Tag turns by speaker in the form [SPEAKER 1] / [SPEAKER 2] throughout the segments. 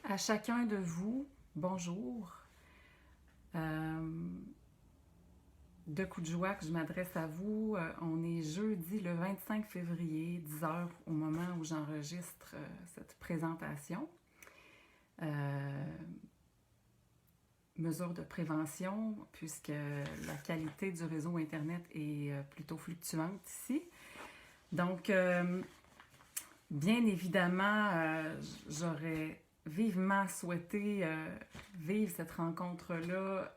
[SPEAKER 1] À chacun de vous, bonjour. De coup de joie que je m'adresse à vous. On est jeudi le 25 février, 10 heures au moment où j'enregistre cette présentation. Mesures de prévention, puisque la qualité du réseau Internet est plutôt fluctuante ici. Donc, bien évidemment, j'aurais vivement souhaité vivre cette rencontre-là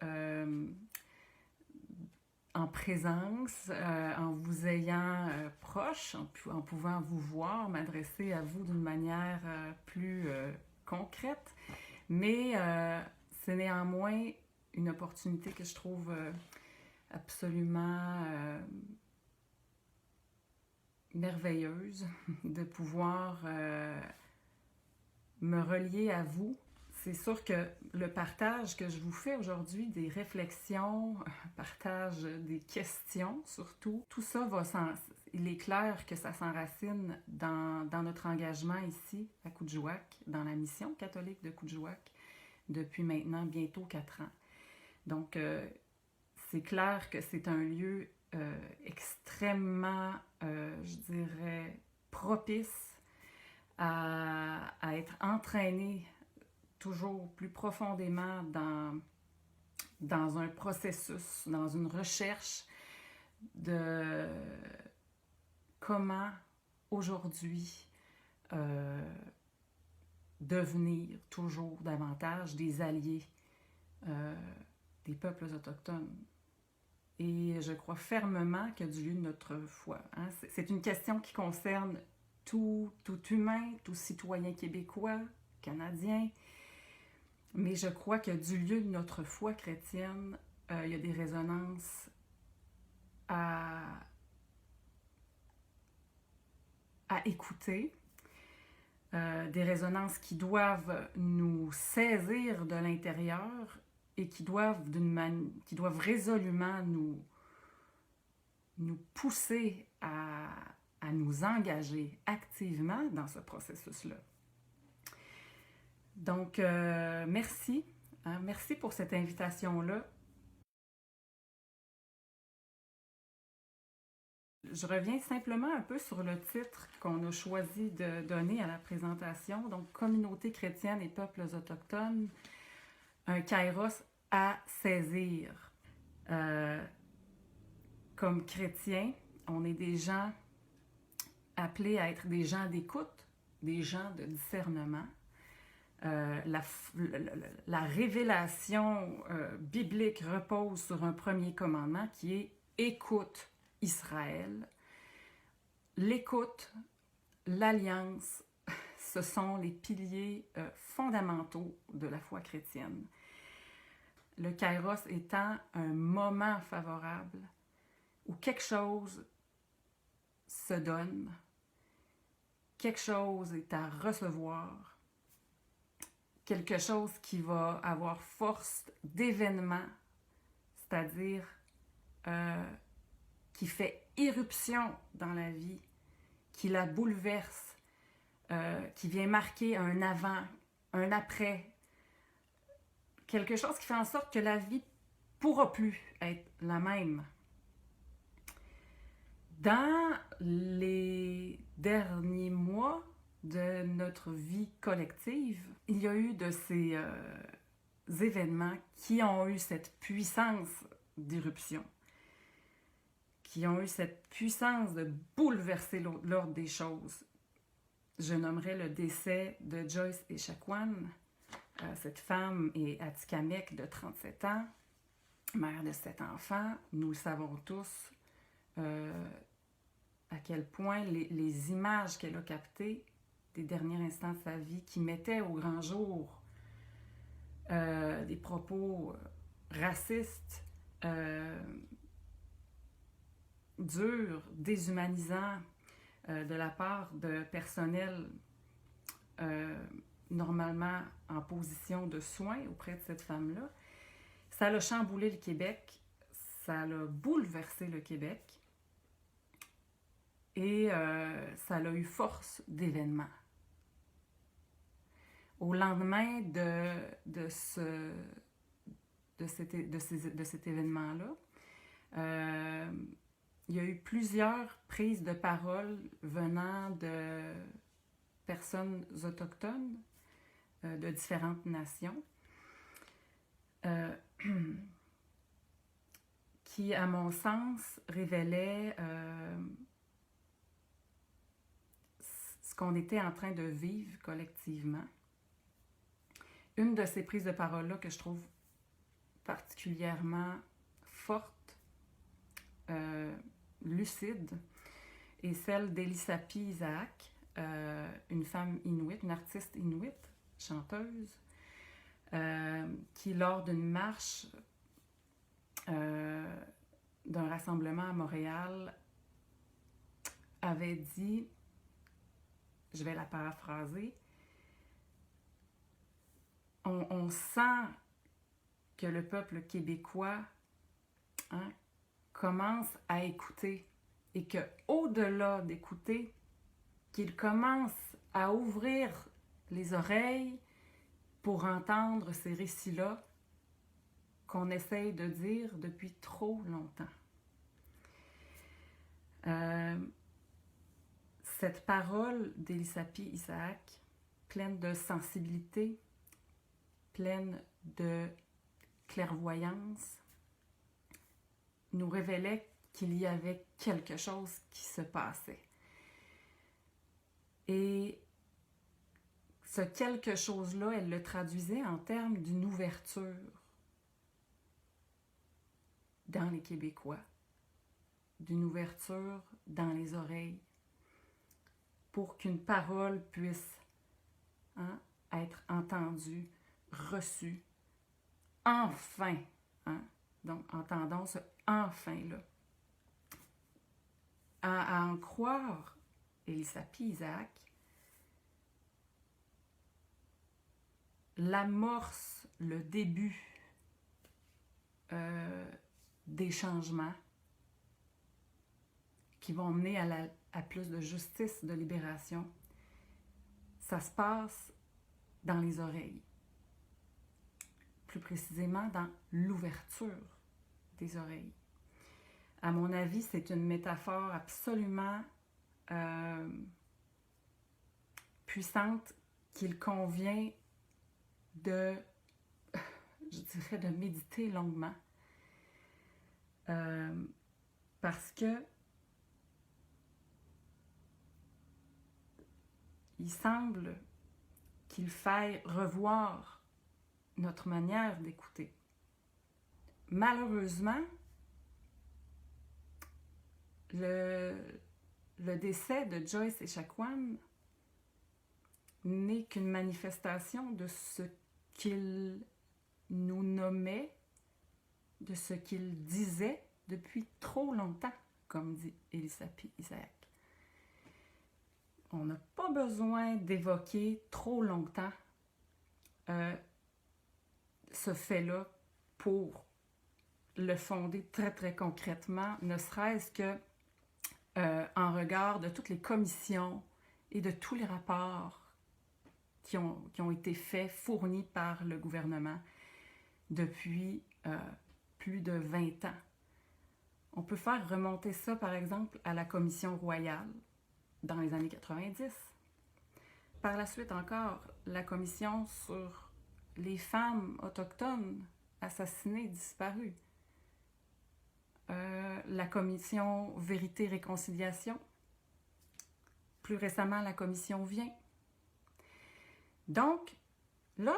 [SPEAKER 1] en présence, en vous ayant proche, en pouvant vous voir, m'adresser à vous d'une manière plus concrète. Mais c'est néanmoins une opportunité que je trouve absolument merveilleuse de pouvoir me relier à vous. C'est sûr que le partage que je vous fais aujourd'hui, des réflexions, partage des questions surtout, tout ça il est clair que ça s'enracine dans notre engagement ici à Coudjouac, dans la mission catholique de Coudjouac, depuis maintenant bientôt 4 ans. Donc, c'est clair que c'est un lieu extrêmement, je dirais, propice à être entraîné toujours plus profondément dans un processus, dans une recherche de comment aujourd'hui devenir toujours davantage des alliés des peuples autochtones. Et je crois fermement que du lieu de notre foi. Hein? C'est une question qui concerne tout humain, tout citoyen québécois, canadien. Mais je crois que du lieu de notre foi chrétienne, il y a des résonances à écouter, des résonances qui doivent nous saisir de l'intérieur et qui doivent résolument nous pousser à nous engager activement dans ce processus-là. Donc, merci. Hein, merci pour cette invitation-là. Je reviens simplement un peu sur le titre qu'on a choisi de donner à la présentation. Donc, Communauté chrétienne et peuples autochtones, un kairos à saisir. Comme chrétiens, on est des gens appelés à être des gens d'écoute, des gens de discernement. La révélation biblique repose sur un premier commandement qui est « Écoute Israël ». L'écoute, l'alliance, ce sont les piliers fondamentaux de la foi chrétienne. Le kairos étant un moment favorable où quelque chose se donne, quelque chose est à recevoir, quelque chose qui va avoir force d'événement, c'est-à-dire qui fait irruption dans la vie, qui la bouleverse, qui vient marquer un avant, un après, quelque chose qui fait en sorte que la vie ne pourra plus être la même. Dans les derniers mois de notre vie collective, il y a eu de ces événements qui ont eu cette puissance d'irruption, qui ont eu cette puissance de bouleverser l'ordre des choses. Je nommerai le décès de Joyce Echaquan. Cette femme est Atikamekw de 37 ans, mère de 7 enfants. Nous le savons tous à quel point les images qu'elle a captées des derniers instants de sa vie qui mettaient au grand jour des propos racistes, durs, déshumanisants de la part de personnel normalement en position de soins auprès de cette femme-là, ça a chamboulé le Québec, ça a bouleversé le Québec et ça a eu force d'événement. au lendemain de cet événement-là, il y a eu plusieurs prises de parole venant de personnes autochtones de différentes nations qui, à mon sens, révélaient ce qu'on était en train de vivre collectivement. Une de ces prises de parole-là que je trouve particulièrement forte, lucide, est celle d'Elisapi Isaac, une femme inuit, une artiste inuit, chanteuse, qui, lors d'une marche d'un rassemblement à Montréal, avait dit, je vais la paraphraser, on sent que le peuple québécois commence à écouter et que, au-delà d'écouter, qu'il commence à ouvrir les oreilles pour entendre ces récits-là qu'on essaye de dire depuis trop longtemps. Cette parole d'Elisapi Isaac, pleine de sensibilité, pleine de clairvoyance, nous révélait qu'il y avait quelque chose qui se passait. Et ce quelque chose-là, elle le traduisait en termes d'une ouverture dans les Québécois, d'une ouverture dans les oreilles, pour qu'une parole puisse être entendue, reçue, enfin. Donc, entendons ce « enfin » là. À en croire Elisapi Isaac, l'amorce, le début des changements qui vont mener à plus de justice, de libération, ça se passe dans les oreilles. Plus précisément dans l'ouverture des oreilles. À mon avis, c'est une métaphore absolument puissante qu'il convient de méditer longuement. Parce que il semble qu'il faille revoir notre manière d'écouter. Malheureusement, le décès de Joyce Echaquan n'est qu'une manifestation de ce qu'il nous nommait, de ce qu'il disait depuis trop longtemps, comme dit Elisapi Isaac. On n'a pas besoin d'évoquer trop longtemps ce fait-là pour le fonder très, très concrètement, ne serait-ce que en regard de toutes les commissions et de tous les rapports qui ont été faits, fournis par le gouvernement depuis plus de 20 ans. On peut faire remonter ça, par exemple, à la Commission royale dans les années 90. Par la suite encore, la Commission sur les femmes autochtones assassinées, disparues. La Commission Vérité-Réconciliation. Plus récemment, la Commission Vient. Donc, là,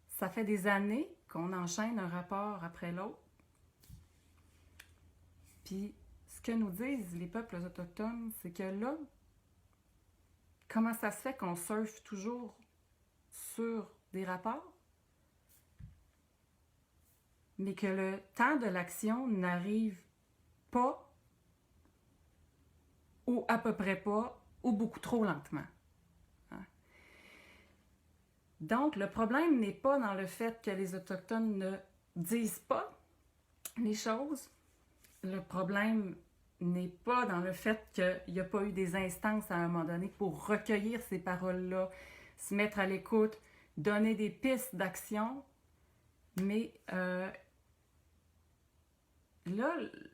[SPEAKER 1] ça fait des années qu'on enchaîne un rapport après l'autre. Puis, ce que nous disent les peuples autochtones, c'est que là, comment ça se fait qu'on surfe toujours sur des rapports, mais que le temps de l'action n'arrive pas, ou à peu près pas, ou beaucoup trop lentement. Donc, le problème n'est pas dans le fait que les Autochtones ne disent pas les choses. Le problème n'est pas dans le fait qu'il n'y a pas eu des instances à un moment donné pour recueillir ces paroles-là, se mettre à l'écoute donner des pistes d'action, mais là,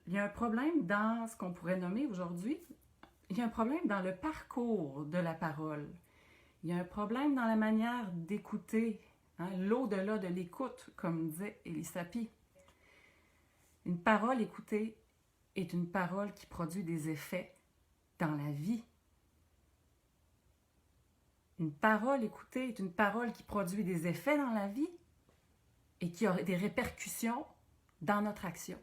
[SPEAKER 1] il y a un problème dans ce qu'on pourrait nommer aujourd'hui, il y a un problème dans le parcours de la parole. Il y a un problème dans la manière d'écouter, hein, l'au-delà de l'écoute, comme disait Elisapie. Une parole écoutée est une parole qui produit des effets dans la vie. Une parole écoutée est une parole qui produit des effets dans la vie et qui a des répercussions dans notre action,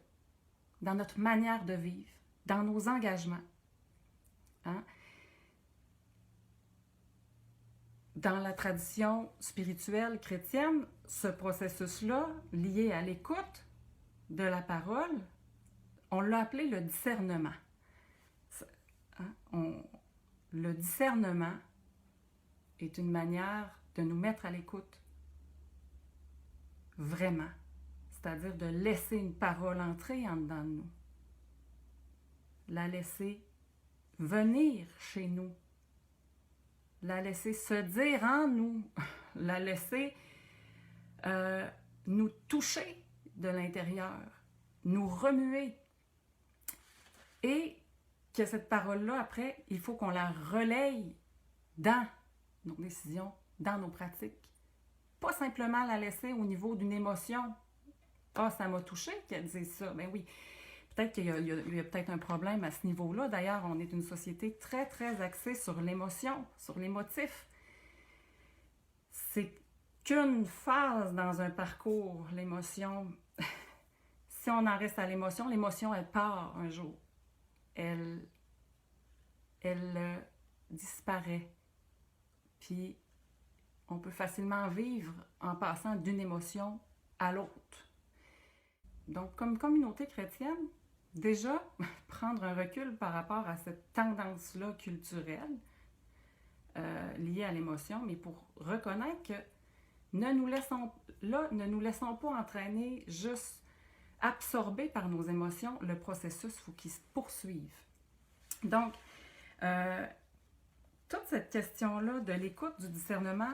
[SPEAKER 1] dans notre manière de vivre, dans nos engagements. Hein? Dans la tradition spirituelle chrétienne, ce processus-là, lié à l'écoute de la parole, on l'a appelé le discernement. Le discernement est une manière de nous mettre à l'écoute, vraiment. C'est-à-dire de laisser une parole entrer en dedans de nous. La laisser venir chez nous. La laisser se dire en nous. La laisser nous toucher de l'intérieur. Nous remuer. Et que cette parole-là, après, il faut qu'on la relaye dans nos décisions, dans nos pratiques. Pas simplement la laisser au niveau d'une émotion. Ah, ça m'a touché qu'elle dise ça. Ben oui, peut-être qu'il y a peut-être un problème à ce niveau-là. D'ailleurs, on est une société très, très axée sur l'émotion, sur l'émotif. C'est qu'une phase dans un parcours, l'émotion. Si on en reste à l'émotion, elle part un jour. Elle disparaît. Puis, on peut facilement vivre en passant d'une émotion à l'autre. Donc, comme communauté chrétienne, déjà, prendre un recul par rapport à cette tendance-là culturelle liée à l'émotion, mais pour reconnaître que ne nous laissons pas entraîner, juste absorbés par nos émotions. Le processus, il faut qu'il se poursuive. Donc, toute cette question-là de l'écoute, du discernement,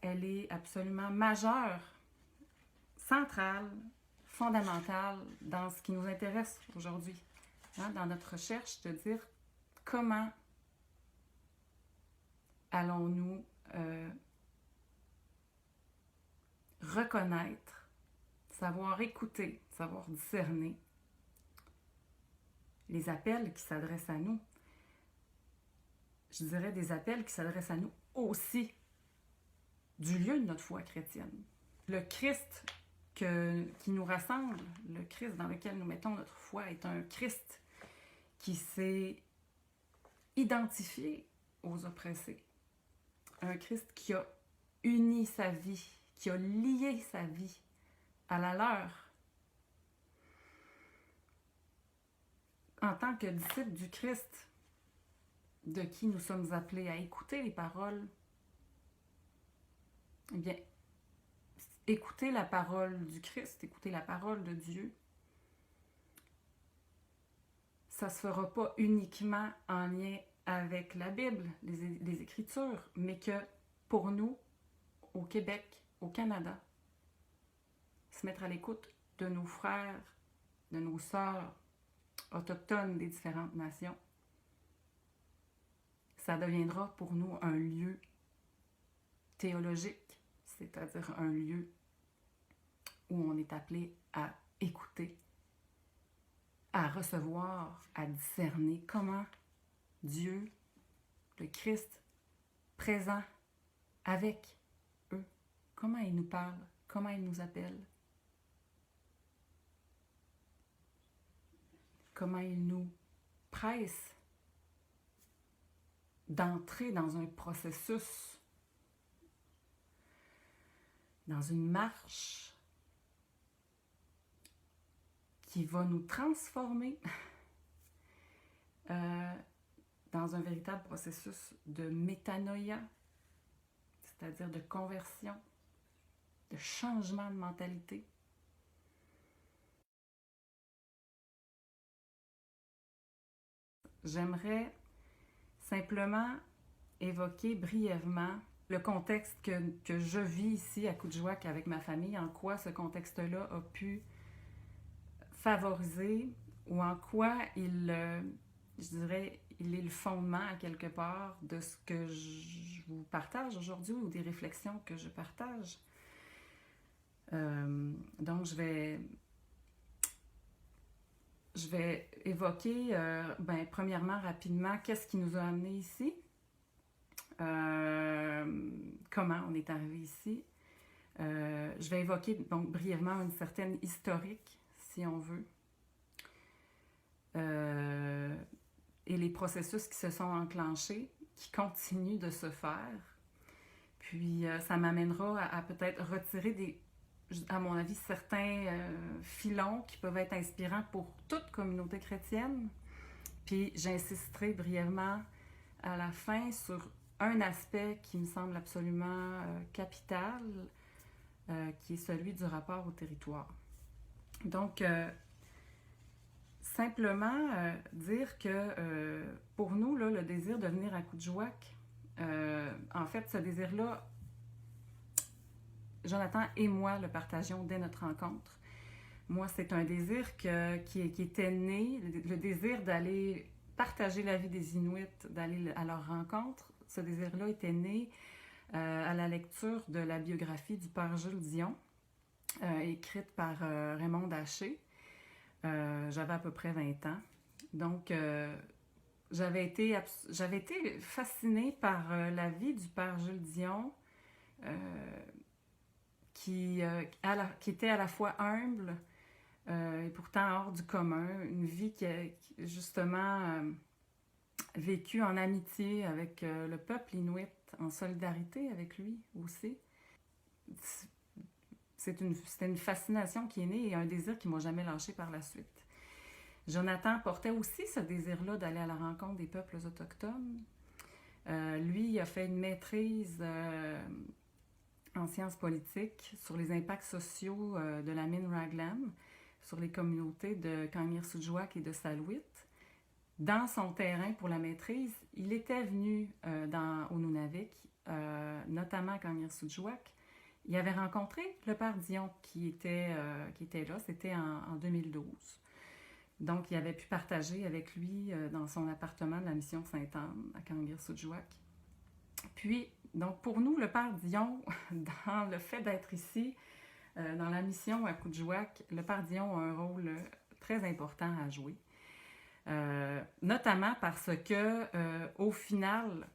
[SPEAKER 1] elle est absolument majeure, centrale, fondamentale dans ce qui nous intéresse aujourd'hui, hein, dans notre recherche de dire comment allons-nous reconnaître, savoir écouter, savoir discerner les appels qui s'adressent à nous. Je dirais des appels qui s'adressent à nous aussi du lieu de notre foi chrétienne. Le Christ qui nous rassemble, le Christ dans lequel nous mettons notre foi, est un Christ qui s'est identifié aux oppressés. Un Christ qui a uni sa vie, qui a lié sa vie à la leur. En tant que disciples du Christ, de qui nous sommes appelés à écouter les paroles, eh bien, écouter la parole du Christ, écouter la parole de Dieu, ça ne se fera pas uniquement en lien avec la Bible, les Écritures, mais que pour nous, au Québec, au Canada, se mettre à l'écoute de nos frères, de nos sœurs autochtones des différentes nations, ça deviendra pour nous un lieu théologique, c'est-à-dire un lieu où on est appelé à écouter, à recevoir, à discerner comment Dieu, le Christ, présent avec eux, comment il nous parle, comment il nous appelle, comment il nous presse d'entrer dans un processus, dans une marche qui va nous transformer dans un véritable processus de métanoïa, c'est-à-dire de conversion, de changement de mentalité. J'aimerais simplement évoquer brièvement le contexte que je vis ici à Kuujjuaq avec ma famille, en quoi ce contexte-là a pu favoriser ou en quoi je dirais, il est le fondement à quelque part de ce que je vous partage aujourd'hui ou des réflexions que je partage. Donc, je vais évoquer, premièrement, rapidement, qu'est-ce qui nous a amenés ici, comment on est arrivé ici. Je vais évoquer donc brièvement une certaine historique, si on veut, et les processus qui se sont enclenchés, qui continuent de se faire. Puis ça m'amènera à peut-être retirer à mon avis, certains filons qui peuvent être inspirants pour toute communauté chrétienne. Puis j'insisterai brièvement à la fin sur un aspect qui me semble absolument capital, qui est celui du rapport au territoire. Donc, simplement dire que pour nous, là, le désir de venir à Kuujjuaq, en fait, ce désir-là, Jonathan et moi le partagions dès notre rencontre. Moi, c'est un désir qui était né, le désir d'aller partager la vie des Inuits, d'aller à leur rencontre. Ce désir-là était né à la lecture de la biographie du père Jules Dion, écrite par Raymond Haché. J'avais à peu près 20 ans. Donc, j'avais été fascinée par la vie du père Jules Dion, qui était à la fois humble et pourtant hors du commun, une vie qui a justement vécue en amitié avec le peuple inuit, en solidarité avec lui aussi. C'était une fascination qui est née et un désir qui ne m'a jamais lâché par la suite. Jonathan portait aussi ce désir-là d'aller à la rencontre des peuples autochtones. Lui, il a fait une maîtrise en sciences politiques sur les impacts sociaux de la mine Raglan sur les communautés de Kangersujuaq et de Saluit. Dans son terrain pour la maîtrise, il était venu au Nunavik, notamment à Kangersujuaq. Il avait rencontré le père Dion qui était là, c'était en 2012. Donc, il avait pu partager avec lui dans son appartement de la mission Sainte-Anne à Kangersujuaq. Puis, donc pour nous, le père Dion, dans le fait d'être ici, dans la mission à Kuujjuaq, le père Dion a un rôle très important à jouer. Notamment parce que, au final,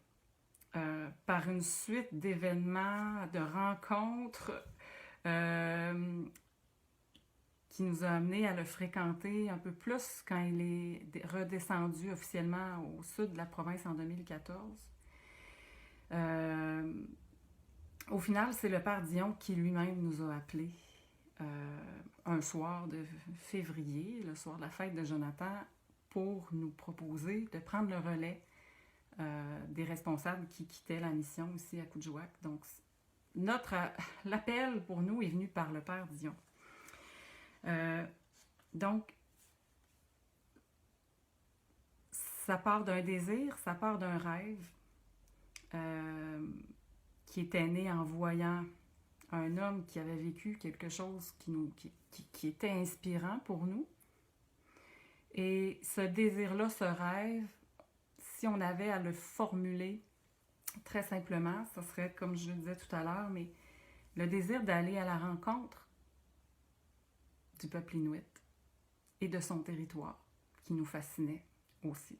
[SPEAKER 1] par une suite d'événements, de rencontres qui nous a amenés à le fréquenter un peu plus quand il est redescendu officiellement au sud de la province en 2014. Au final, c'est le père Dion qui lui-même nous a appelés un soir de février, le soir de la fête de Jonathan, pour nous proposer de prendre le relais des responsables qui quittaient la mission ici à Kuujjuaq. Donc, l'appel pour nous est venu par le père Dion. Donc, ça part d'un désir, ça part d'un rêve qui était né en voyant un homme qui avait vécu quelque chose qui était inspirant pour nous. Et ce désir-là, ce rêve, si on avait à le formuler très simplement, ce serait, comme je le disais tout à l'heure, mais le désir d'aller à la rencontre du peuple inuit et de son territoire, qui nous fascinait aussi.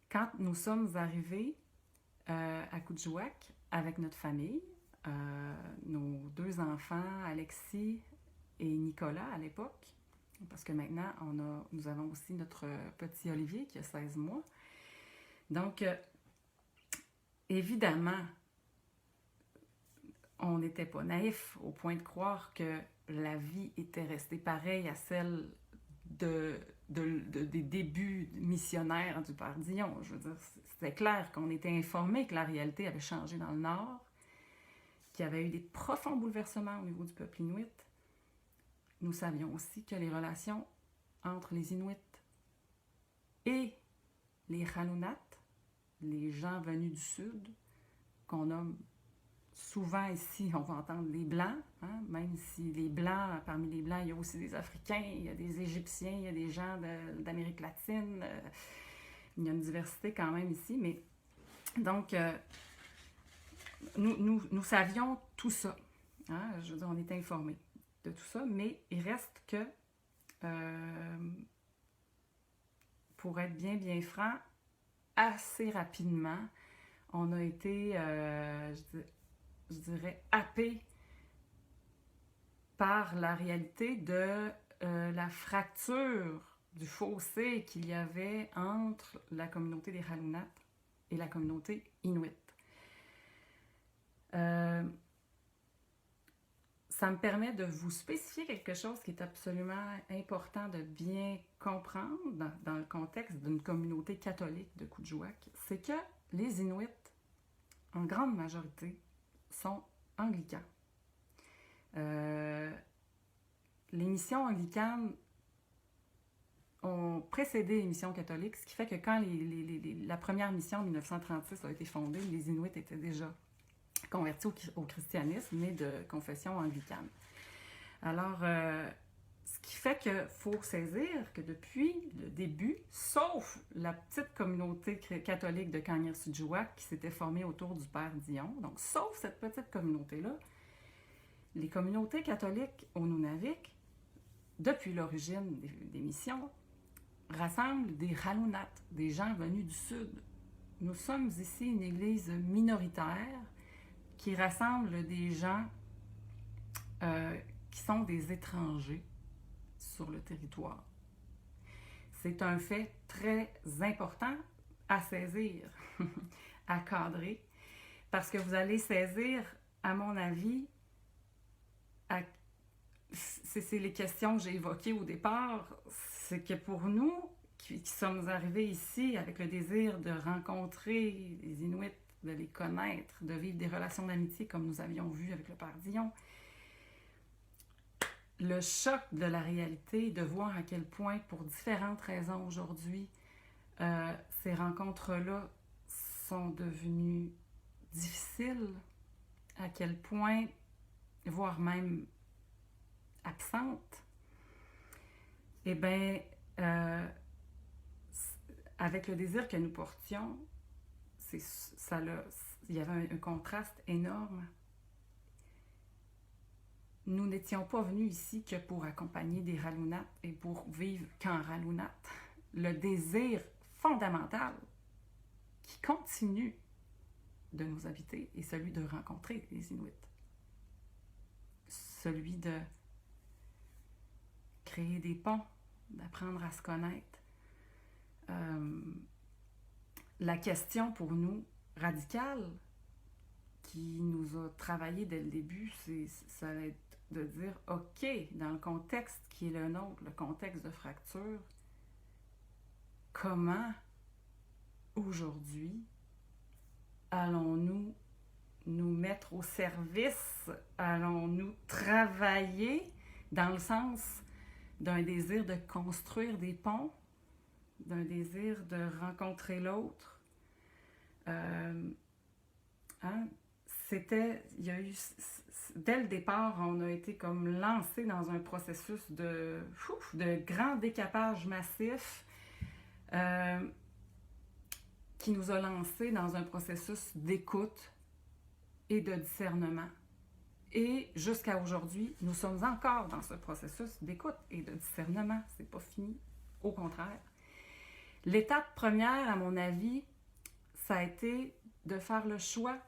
[SPEAKER 1] Quand nous sommes arrivés à Kuujjuaq avec notre famille, nos 2 enfants, Alexis et Nicolas à l'époque, parce que maintenant, nous avons aussi notre petit Olivier qui a 16 mois. Donc, évidemment, on n'était pas naïfs au point de croire que la vie était restée pareille à celle des débuts missionnaires du père Dion. Je veux dire, c'était clair qu'on était informés que la réalité avait changé dans le Nord, qu'il y avait eu des profonds bouleversements au niveau du peuple inuit. Nous savions aussi que les relations entre les Inuits et les Halunat, les gens venus du Sud, qu'on nomme souvent ici, on va entendre les Blancs, hein, même si les Blancs, parmi les Blancs, il y a aussi des Africains, il y a des Égyptiens, il y a des gens d'Amérique latine, il y a une diversité quand même ici, mais donc, nous savions tout ça, hein, je veux dire, on était informés de tout ça, mais il reste que, pour être bien franc, assez rapidement, on a été, je dirais, happé par la réalité de la fracture du fossé qu'il y avait entre la communauté des Halunat et la communauté Inuit. Ça me permet de vous spécifier quelque chose qui est absolument important de bien comprendre dans le contexte d'une communauté catholique de Kuujjuaq, c'est que les Inuits, en grande majorité, sont anglicans. Les missions anglicanes ont précédé les missions catholiques, ce qui fait que quand la première mission en 1936 a été fondée, les Inuits étaient déjà convertis au christianisme, mais de confession anglicane. Alors, ce qui fait qu'il faut saisir que depuis le début, sauf la petite communauté catholique de Kaniar-Sujuaq qui s'était formée autour du père Dion, donc sauf cette petite communauté-là, les communautés catholiques au Nunavik, depuis l'origine des missions, rassemblent des Halunat, des gens venus du Sud. Nous sommes ici une église minoritaire qui rassemble des gens qui sont des étrangers sur le territoire. C'est un fait très important à saisir, à cadrer, parce que vous allez saisir, à mon avis, c'est les questions que j'ai évoquées au départ, c'est que pour nous, qui sommes arrivés ici avec le désir de rencontrer les Inuits, de les connaître, de vivre des relations d'amitié comme nous avions vu avec le père Dion, le choc de la réalité, de voir à quel point, pour différentes raisons aujourd'hui, ces rencontres-là sont devenues difficiles, à quel point, voire même absentes, eh bien, avec le désir que nous portions, il y avait un contraste énorme. Nous n'étions pas venus ici que pour accompagner des Halunat et pour vivre qu'en Halunat. Le désir fondamental qui continue de nous habiter est celui de rencontrer les Inuits. Celui de créer des ponts, d'apprendre à se connaître. La question pour nous radicale qui nous a travaillé dès le début, ça va être de dire, OK, dans le contexte qui est le nôtre, le contexte de fracture, comment aujourd'hui allons-nous nous mettre au service, allons-nous travailler dans le sens d'un désir de construire des ponts, d'un désir de rencontrer l'autre. Il y a eu, dès le départ, on a été comme lancé dans un processus de grand décapage massif qui nous a lancé dans un processus d'écoute et de discernement. Et jusqu'à aujourd'hui, nous sommes encore dans ce processus d'écoute et de discernement. C'est pas fini, au contraire. L'étape première, à mon avis, ça a été de faire le choix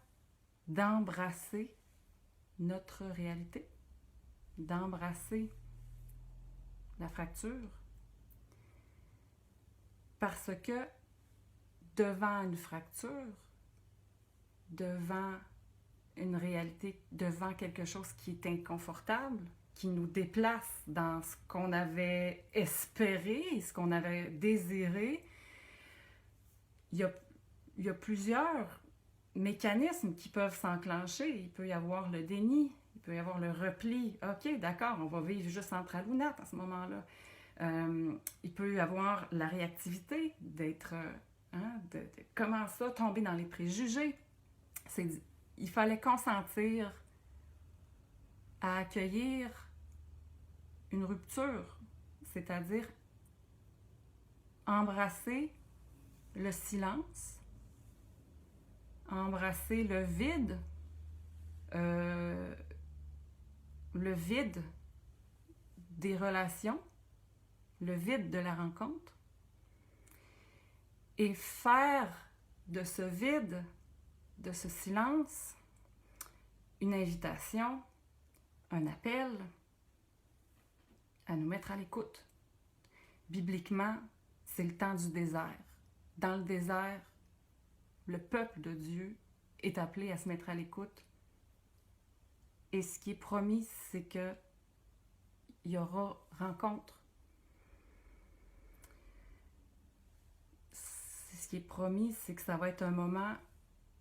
[SPEAKER 1] d'embrasser notre réalité, d'embrasser la fracture, parce que devant une fracture, devant une réalité, devant quelque chose qui est inconfortable, qui nous déplace dans ce qu'on avait espéré, ce qu'on avait désiré, il y a plusieurs mécanismes qui peuvent s'enclencher. Il peut y avoir le déni, il peut y avoir le repli. OK, d'accord, on va vivre juste entre Halunat à ce moment-là. Il peut y avoir la réactivité d'être hein, de comment ça, tomber dans les préjugés. Il fallait consentir à accueillir une rupture, c'est-à-dire embrasser le silence, embrasser le vide des relations, le vide de la rencontre, et faire de ce vide, de ce silence, une invitation, un appel à nous mettre à l'écoute. Bibliquement, c'est le temps du désert. Dans le désert, le peuple de Dieu est appelé à se mettre à l'écoute. Et ce qui est promis, c'est qu'il y aura rencontre. Ce qui est promis, c'est que ça va être un moment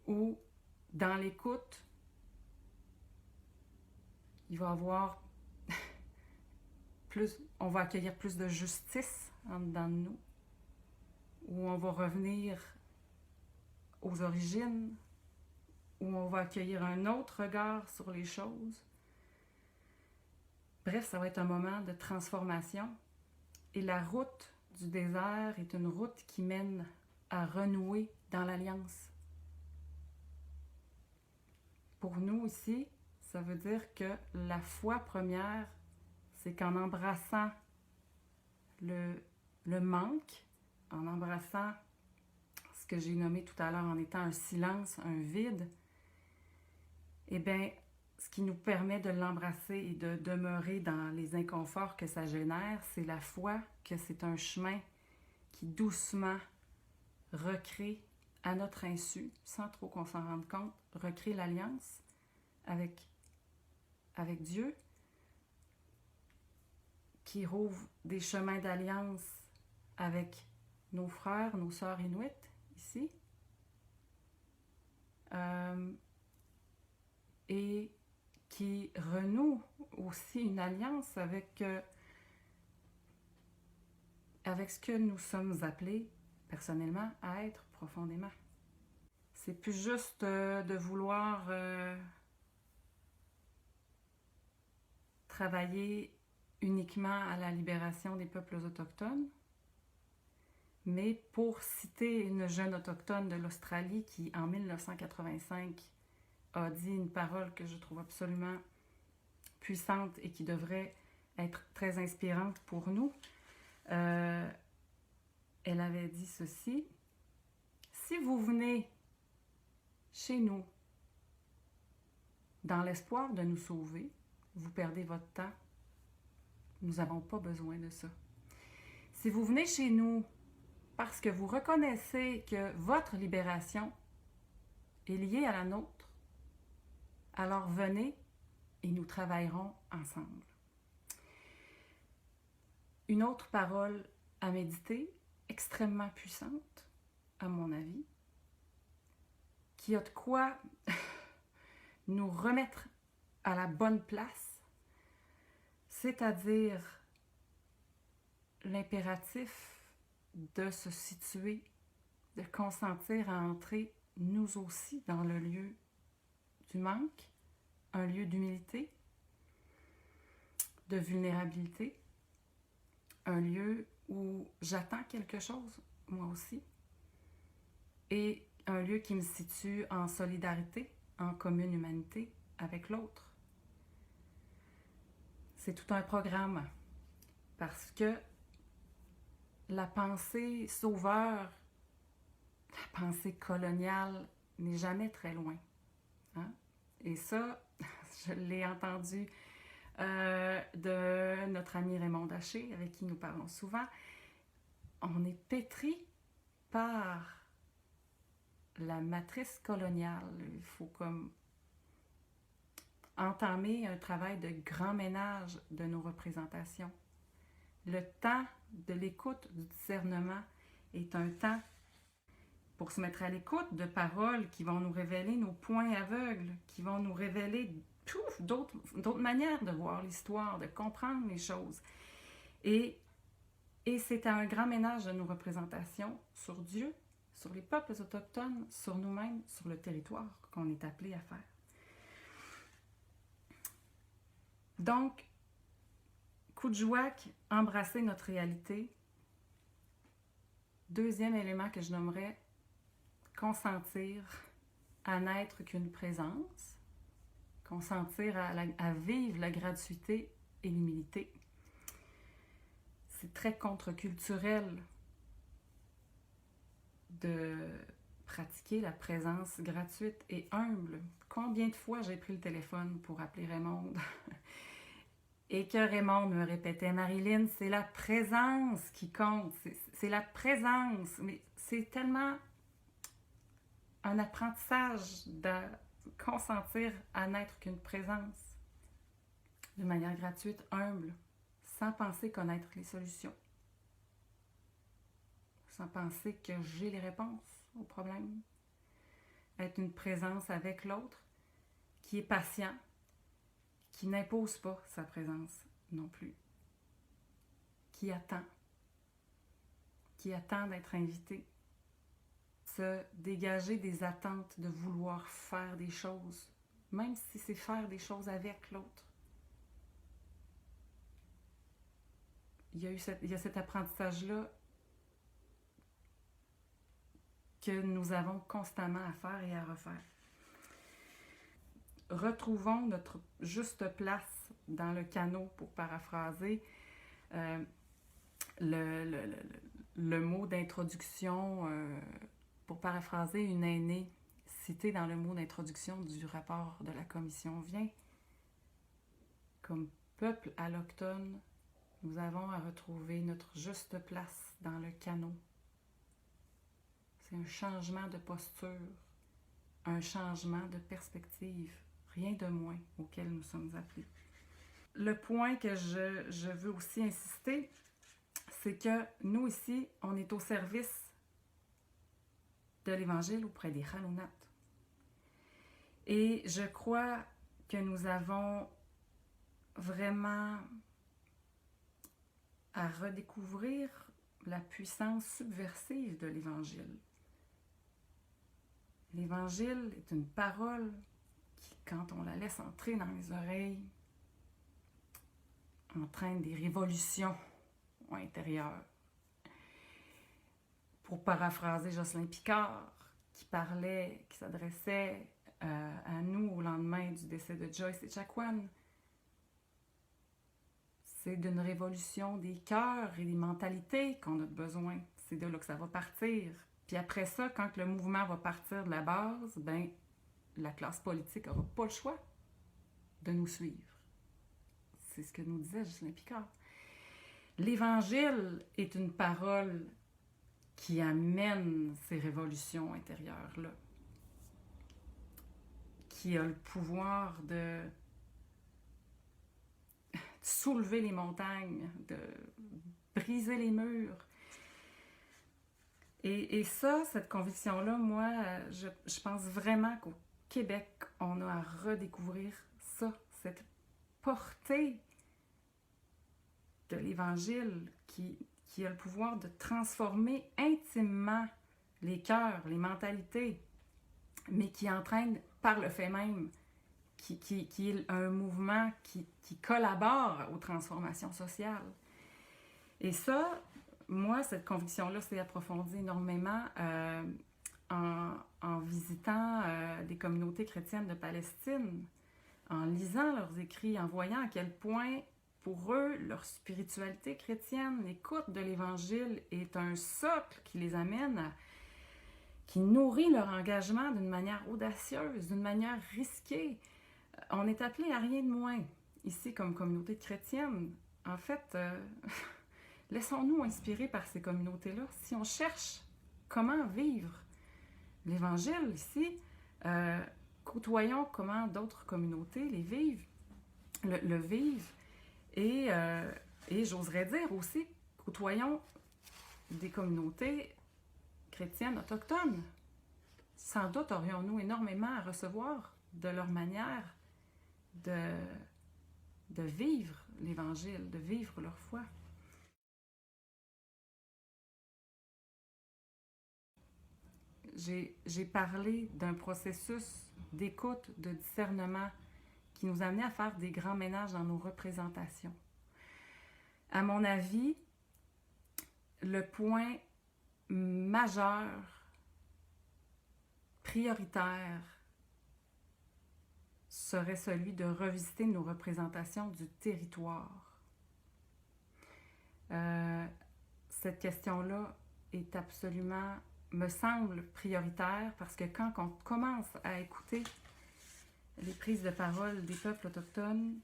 [SPEAKER 1] où, dans l'écoute, il va y avoir on va accueillir plus de justice en dedans de nous, où on va revenir aux origines, où on va accueillir un autre regard sur les choses. Bref, ça va être un moment de transformation. Et la route du désert est une route qui mène à renouer dans l'alliance. Pour nous ici, ça veut dire que la foi première, c'est qu'en embrassant le manque, en embrassant ce que j'ai nommé tout à l'heure en étant un silence, un vide, eh bien, ce qui nous permet de l'embrasser et de demeurer dans les inconforts que ça génère, c'est la foi que c'est un chemin qui doucement recrée à notre insu, sans trop qu'on s'en rende compte, recrée l'alliance avec Dieu, qui rouvre des chemins d'alliance avec nos frères, nos sœurs inuits, ici. Et qui renoue aussi une alliance avec ce que nous sommes appelés, personnellement, à être profondément. C'est plus juste de vouloir travailler uniquement à la libération des peuples autochtones, mais pour citer une jeune autochtone de l'Australie qui, en 1985, a dit une parole que je trouve absolument puissante et qui devrait être très inspirante pour nous. Elle avait dit ceci: si vous venez chez nous dans l'espoir de nous sauver, vous perdez votre temps. Nous n'avons pas besoin de ça. Si vous venez chez nous parce que vous reconnaissez que votre libération est liée à la nôtre, alors venez et nous travaillerons ensemble. Une autre parole à méditer, extrêmement puissante, à mon avis, qui a de quoi nous remettre à la bonne place, c'est-à-dire l'impératif de se situer, de consentir à entrer nous aussi dans le lieu du manque, un lieu d'humilité, de vulnérabilité, un lieu où j'attends quelque chose, moi aussi, et un lieu qui me situe en solidarité, en commune humanité avec l'autre. C'est tout un programme, parce que la pensée sauveur, la pensée coloniale n'est jamais très loin. Hein? Et ça, je l'ai entendu de notre ami Raymond Daché, avec qui nous parlons souvent. On est pétri par la matrice coloniale. Il faut comme entamer un travail de grand ménage de nos représentations. Le temps de l'écoute, du discernement est un temps pour se mettre à l'écoute de paroles qui vont nous révéler nos points aveugles, qui vont nous révéler d'autres manières de voir l'histoire, de comprendre les choses. Et c'est un grand ménage de nos représentations sur Dieu, sur les peuples autochtones, sur nous-mêmes, sur le territoire qu'on est appelé à faire. Donc, Kuujjuaq, embrasser notre réalité. Deuxième élément que je nommerais, consentir à n'être qu'une présence, consentir à vivre la gratuité et l'humilité. C'est très contre-culturel de pratiquer la présence gratuite et humble. Combien de fois j'ai pris le téléphone pour appeler Raymond et que Raymond me répétait « Marilyn, c'est la présence qui compte, c'est la présence. » Mais c'est tellement un apprentissage de consentir à n'être qu'une présence de manière gratuite, humble, sans penser connaître les solutions, sans penser que j'ai les réponses aux problèmes. Être une présence avec l'autre qui est patient, qui n'impose pas sa présence non plus, qui attend d'être invité, se dégager des attentes de vouloir faire des choses, même si c'est faire des choses avec l'autre. Il y a cet apprentissage-là que nous avons constamment à faire et à refaire. Retrouvons notre juste place dans le canot, pour paraphraser le mot d'introduction, pour paraphraser une aînée citée dans le mot d'introduction du rapport de la commission Vient. Comme peuple alloctone, nous avons à retrouver notre juste place dans le canot. C'est un changement de posture, un changement de perspective, rien de moins auquel nous sommes appelés. Le point que je veux aussi insister, c'est que nous ici, on est au service de l'Évangile auprès des Halunat. Et je crois que nous avons vraiment à redécouvrir la puissance subversive de l'Évangile. L'Évangile est une parole qui, quand on la laisse entrer dans les oreilles, entraîne des révolutions intérieures. Pour paraphraser Jocelyn Picard, qui s'adressait à nous au lendemain du décès de Joyce Echaquan, c'est d'une révolution des cœurs et des mentalités qu'on a besoin. C'est de là que ça va partir. Puis après ça, quand le mouvement va partir de la base, ben, la classe politique n'aura pas le choix de nous suivre. C'est ce que nous disait Jocelyn Picard. L'Évangile est une parole qui amène ces révolutions intérieures-là, qui a le pouvoir de soulever les montagnes, de briser les murs. Et ça, cette conviction-là, moi, je pense vraiment qu'au Québec, on a à redécouvrir ça, cette portée de l'Évangile qui a le pouvoir de transformer intimement les cœurs, les mentalités, mais qui entraîne par le fait même, qui est un mouvement qui collabore aux transformations sociales. Et ça, moi, cette conviction-là s'est approfondie énormément en visitant des communautés chrétiennes de Palestine, en lisant leurs écrits, en voyant à quel point, pour eux, leur spiritualité chrétienne, l'écoute de l'Évangile est un socle qui les amène qui nourrit leur engagement d'une manière audacieuse, d'une manière risquée. On est appelé à rien de moins, ici, comme communauté chrétienne. En fait, laissons-nous inspirer par ces communautés-là. Si on cherche comment vivre l'Évangile ici, côtoyons comment d'autres communautés le vivent. Et j'oserais dire aussi, côtoyons des communautés chrétiennes autochtones. Sans doute aurions-nous énormément à recevoir de leur manière de vivre l'Évangile, de vivre leur foi. j'ai parlé d'un processus d'écoute, de discernement qui nous amenait à faire des grands ménages dans nos représentations. À mon avis, le point majeur, prioritaire, serait celui de revisiter nos représentations du territoire. Cette question-là est absolument, me semble, prioritaire parce que quand on commence à écouter les prises de parole des peuples autochtones,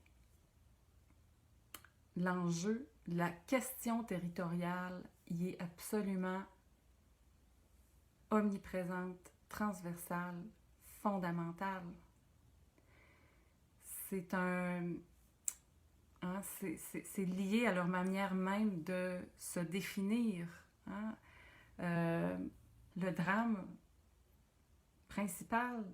[SPEAKER 1] l'enjeu, la question territoriale y est absolument omniprésente, transversale, fondamentale. C'est c'est lié à leur manière même de se définir. Hein? Le drame principal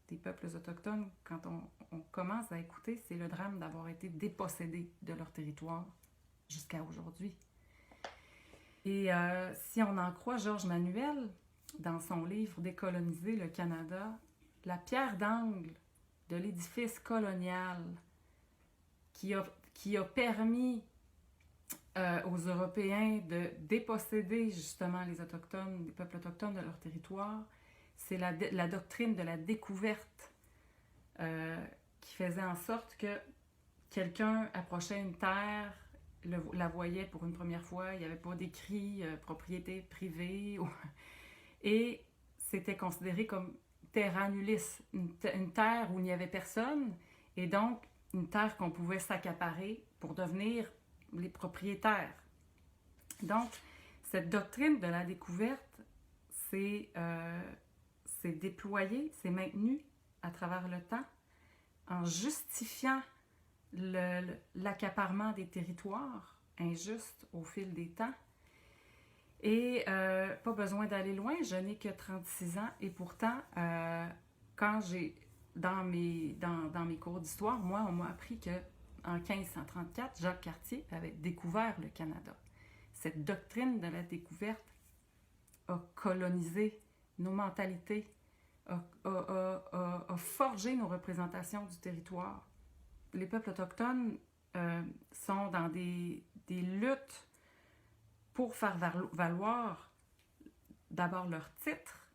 [SPEAKER 1] des peuples autochtones, quand on commence à écouter, c'est le drame d'avoir été dépossédés de leur territoire jusqu'à aujourd'hui. Et si on en croit Georges Manuel, dans son livre « Décoloniser le Canada », la pierre d'angle de l'édifice colonial qui a permis aux Européens de déposséder justement les Autochtones, les peuples autochtones de leur territoire, c'est la doctrine de la découverte qui faisait en sorte que quelqu'un approchait une terre, la voyait pour une première fois, il n'y avait pas d'écrit propriété privée, et c'était considéré comme terra nullis, une terre où il n'y avait personne, et donc une terre qu'on pouvait s'accaparer pour devenir les propriétaires. Donc, cette doctrine de la découverte, c'est déployé, c'est maintenu à travers le temps en justifiant l'accaparement des territoires injustes au fil des temps. Et pas besoin d'aller loin, je n'ai que 36 ans et pourtant, quand j'ai dans mes cours d'histoire, moi, on m'a appris qu'en 1534, Jacques Cartier avait découvert le Canada. Cette doctrine de la découverte a colonisé nos mentalités, a forgé nos représentations du territoire. Les peuples autochtones sont dans des luttes pour faire valoir d'abord leur titre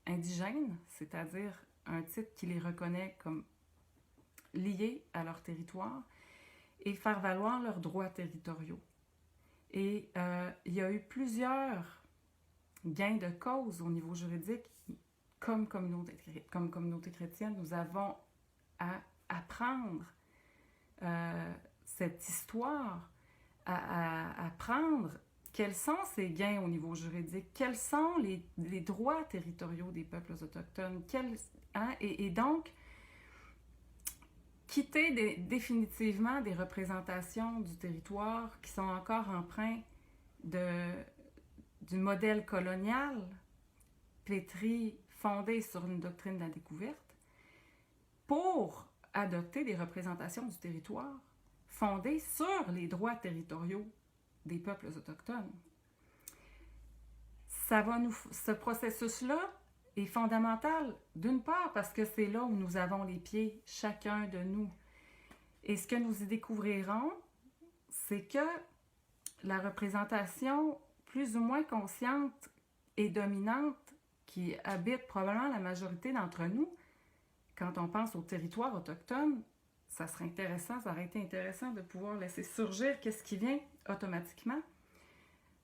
[SPEAKER 1] indigène, c'est-à-dire un titre qui les reconnaît comme liés à leur territoire, et faire valoir leurs droits territoriaux. Et il y a eu plusieurs gains de cause au niveau juridique. Comme communauté chrétienne, nous avons à apprendre cette histoire, à apprendre quels sont ces gains au niveau juridique, quels sont les droits territoriaux des peuples autochtones, et donc quitter définitivement des représentations du territoire qui sont encore empreintes du modèle colonial, pétri, fondé sur une doctrine de la découverte, pour adopter des représentations du territoire fondées sur les droits territoriaux des peuples autochtones. Ce processus-là est fondamental, d'une part parce que c'est là où nous avons les pieds, chacun de nous. Et ce que nous y découvrirons, c'est que la représentation plus ou moins consciente et dominante qui habite probablement la majorité d'entre nous, quand on pense au territoire autochtone, ça aurait été intéressant de pouvoir laisser surgir qu'est-ce qui vient automatiquement.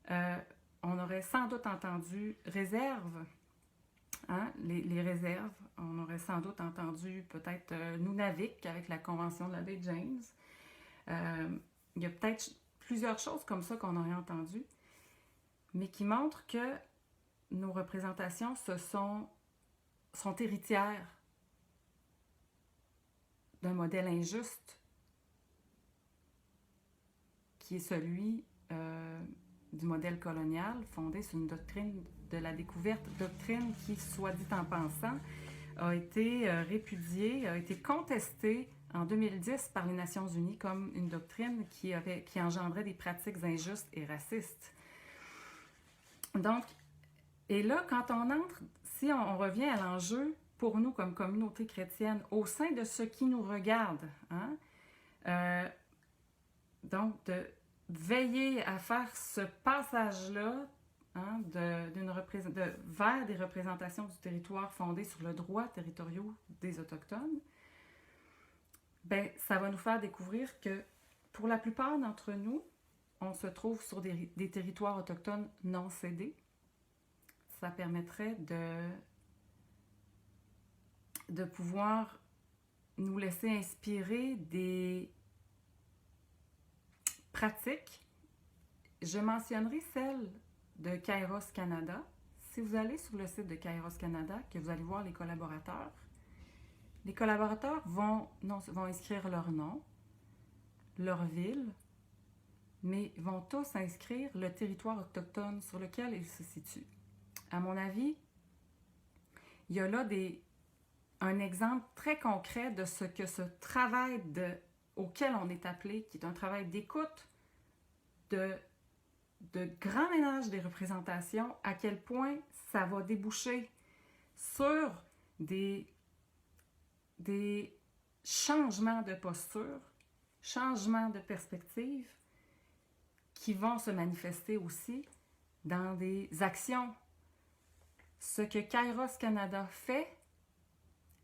[SPEAKER 1] On aurait sans doute entendu réserve, hein, les réserves. On aurait sans doute entendu peut-être Nunavik avec la Convention de la baie James. Il y a peut-être plusieurs choses comme ça qu'on aurait entendues, mais qui montrent que nos représentations sont héritières d'un modèle injuste qui est celui du modèle colonial fondé sur une doctrine de la découverte, doctrine qui, soit dit en passant, a été répudiée, a été contestée en 2010 par les Nations Unies comme une doctrine qui engendrait des pratiques injustes et racistes. Donc, et là, quand on entre, si on revient à l'enjeu pour nous comme communauté chrétienne, au sein de ce qui nous regarde, hein, donc de veiller à faire ce passage-là, hein, vers des représentations du territoire fondées sur le droit territoriaux des Autochtones, ben, ça va nous faire découvrir que pour la plupart d'entre nous, on se trouve sur des territoires autochtones non cédés. Ça permettrait de pouvoir nous laisser inspirer des pratiques. Je mentionnerai celle de Kairos Canada. Si vous allez sur le site de Kairos Canada, que vous allez voir les collaborateurs vont inscrire leur nom, leur ville, mais vont tous inscrire le territoire autochtone sur lequel ils se situent. À mon avis, il y a là un exemple très concret de ce que ce travail auquel on est appelé, qui est un travail d'écoute, de grand ménage des représentations, à quel point ça va déboucher sur des changements de posture, changements de perspective, qui vont se manifester aussi dans des actions. Ce que Kairos Canada fait,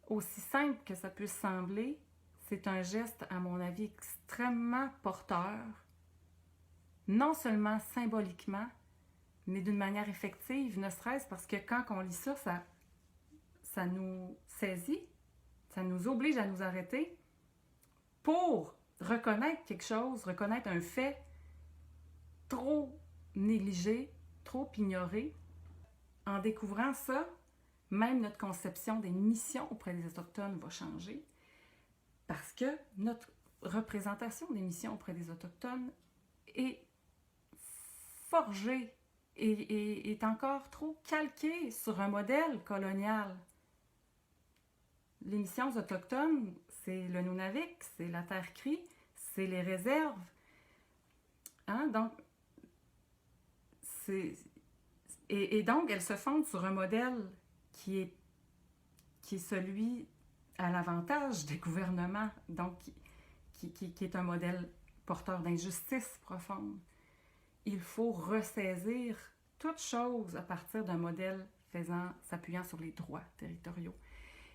[SPEAKER 1] aussi simple que ça puisse sembler, c'est un geste, à mon avis, extrêmement porteur, non seulement symboliquement, mais d'une manière effective, ne serait-ce parce que quand on lit ça, ça nous saisit, ça nous oblige à nous arrêter pour reconnaître quelque chose, reconnaître un fait trop négligé, trop ignoré. En découvrant ça, même notre conception des missions auprès des Autochtones va changer parce que notre représentation des missions auprès des Autochtones est forgée et est encore trop calquée sur un modèle colonial. Les missions autochtones, c'est le Nunavik, c'est la Terre Crie, c'est les réserves. Hein? Donc, donc, elles se fondent sur un modèle qui est celui à l'avantage des gouvernements, donc qui est un modèle porteur d'injustice profonde. Il faut ressaisir toute chose à partir d'un modèle s'appuyant sur les droits territoriaux.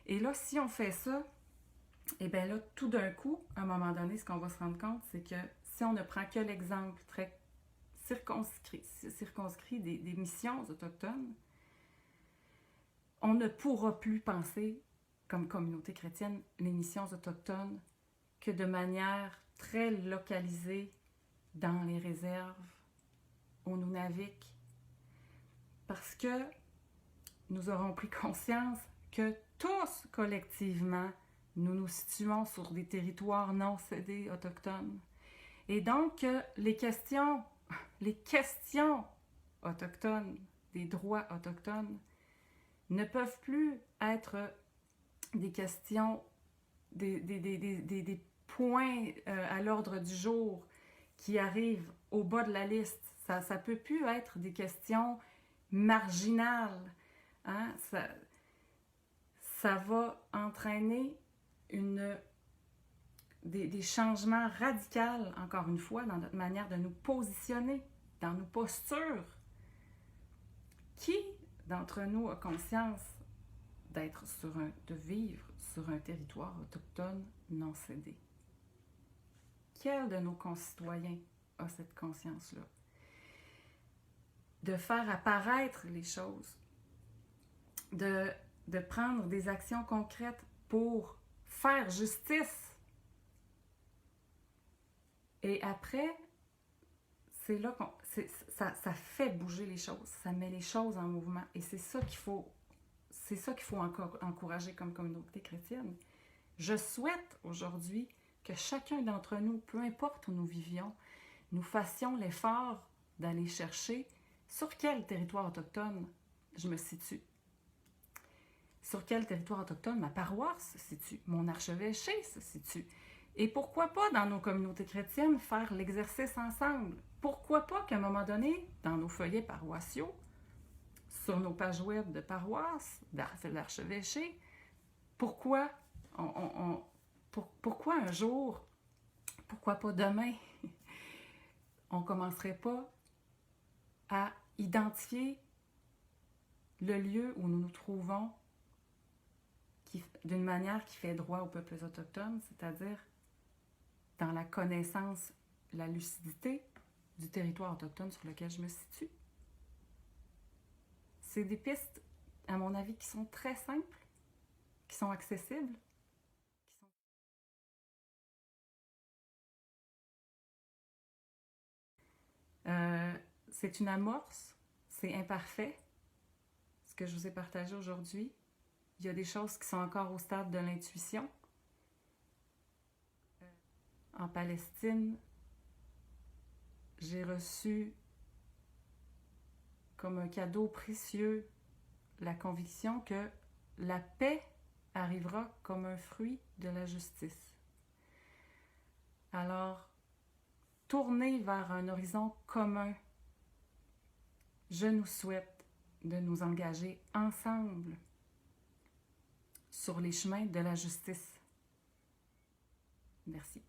[SPEAKER 1] Et là, si on fait ça, et bien là, tout d'un coup, à un moment donné, ce qu'on va se rendre compte, c'est que si on ne prend que l'exemple très circonscrit des missions autochtones, on ne pourra plus penser, comme communauté chrétienne, les missions autochtones que de manière très localisée dans les réserves, au Nunavik, parce que nous aurons pris conscience que tous, collectivement, nous nous situons sur des territoires non cédés autochtones. Et donc, les questions autochtones, des droits autochtones, ne peuvent plus être des questions, des points à l'ordre du jour qui arrivent au bas de la liste. Ça ne peut plus être des questions marginales. Hein? Ça va entraîner des changements radicaux, encore une fois, dans notre manière de nous positionner, dans nos postures. Qui d'entre nous a conscience de vivre sur un territoire autochtone non cédé? Quel de nos concitoyens a cette conscience-là? De faire apparaître les choses, de prendre des actions concrètes pour faire justice. Et après, c'est là ça fait bouger les choses, ça met les choses en mouvement. Et c'est ça qu'il faut encore encourager comme communauté chrétienne. Je souhaite aujourd'hui que chacun d'entre nous, peu importe où nous vivions, nous fassions l'effort d'aller chercher sur quel territoire autochtone je me situe. Sur quel territoire autochtone ma paroisse se situe, mon archevêché se situe. Et pourquoi pas, dans nos communautés chrétiennes, faire l'exercice ensemble? Pourquoi pas qu'à un moment donné, dans nos feuillets paroissiaux, sur nos pages web de paroisse, de l'archevêché, pourquoi pourquoi un jour, pourquoi pas demain, on ne commencerait pas à identifier le lieu où nous nous trouvons d'une manière qui fait droit aux peuples autochtones, c'est-à-dire dans la connaissance, la lucidité du territoire autochtone sur lequel je me situe. C'est des pistes, à mon avis, qui sont très simples, qui sont accessibles. C'est une amorce, c'est imparfait, ce que je vous ai partagé aujourd'hui. Il y a des choses qui sont encore au stade de l'intuition. En Palestine, j'ai reçu comme un cadeau précieux la conviction que la paix arrivera comme un fruit de la justice. Alors, tourner vers un horizon commun, je nous souhaite de nous engager ensemble sur les chemins de la justice. Merci.